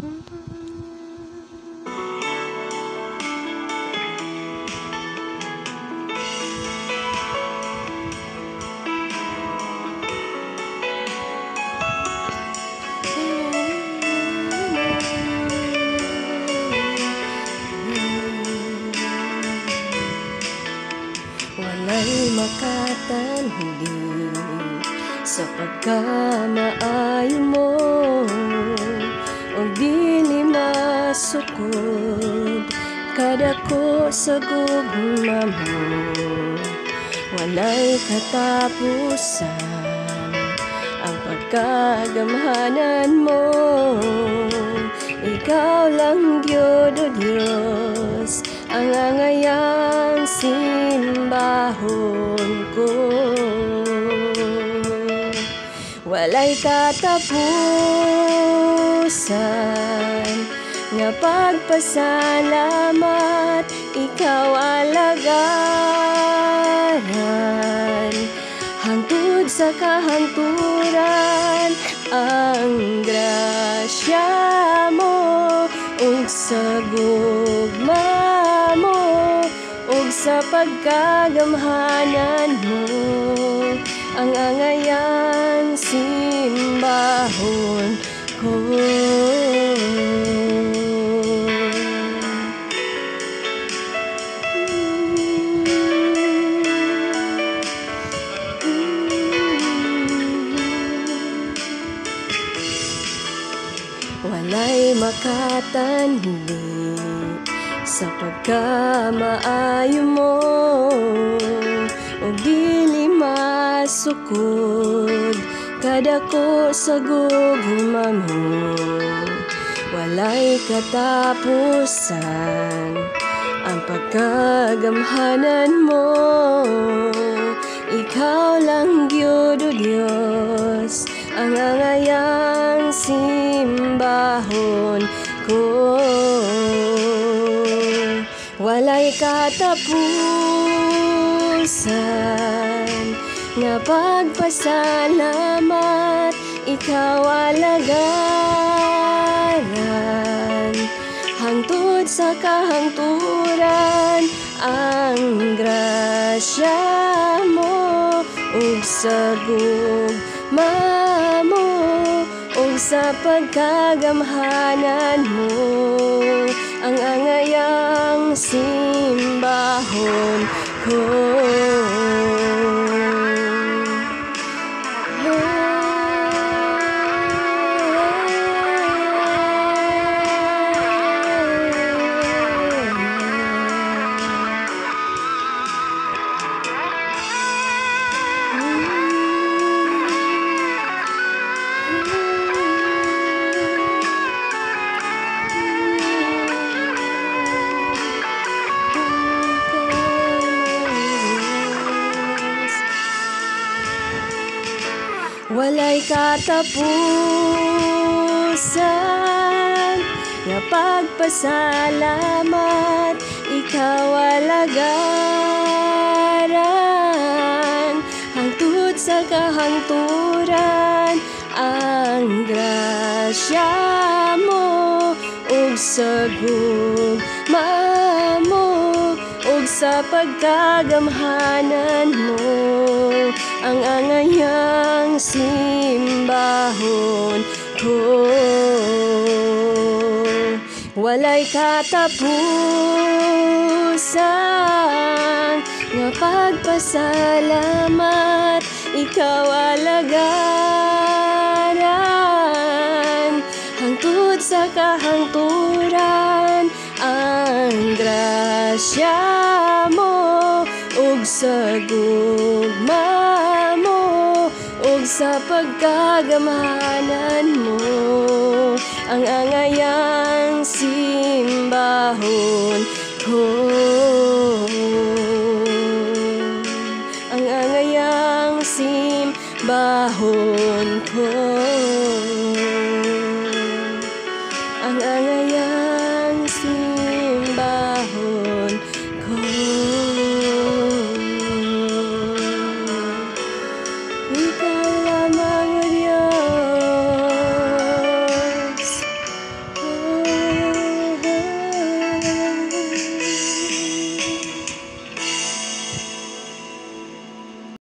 Walay makatanhuli sa pagkamaayo mo, o dili masukod kadako sa gugma mo. Walay katapusan ang pagkagamhanan mo. Ikaw lang Gyud o Dios ang angayang simbahon ko. Walay katapusan nga pagpasalamat, ikaw alagaran hangtod sa kahangturan. Ang grasya mo ug sa gugma mo, ug sa pagkagamhanan mo, ang angayang simbahon ko. Walay makatanhili sa pagkamaayo mo, o dili masukod kadako sa gugma mo. Walay katapusan ang pagkagamhanan mo. Ikaw lang Gyud o Dios ang angayang simbahon ko. Walay katapusan nga pagpasalamat, ikaw alagaran hangtod sa kahangturan. Ang grasya mo ug sa gugma mo, ug sa pagkagamhanan mo, ang angayang simbahon ko. Walay katapusan nga pagpasalamat, ikaw alagaran hangtod sa kahangturan. Ang grasya mo ug sa gugma mo, ug sa pagkagamhanan mo, ang angayang simbahon ko. Walay katapusan nga pagpasalamat, ikaw alagaran hangtod sa kahangturan. Ang grasya mo ug sa gugma mo, ug sa pagkagamhanan mo, ang angayang simbahon ko.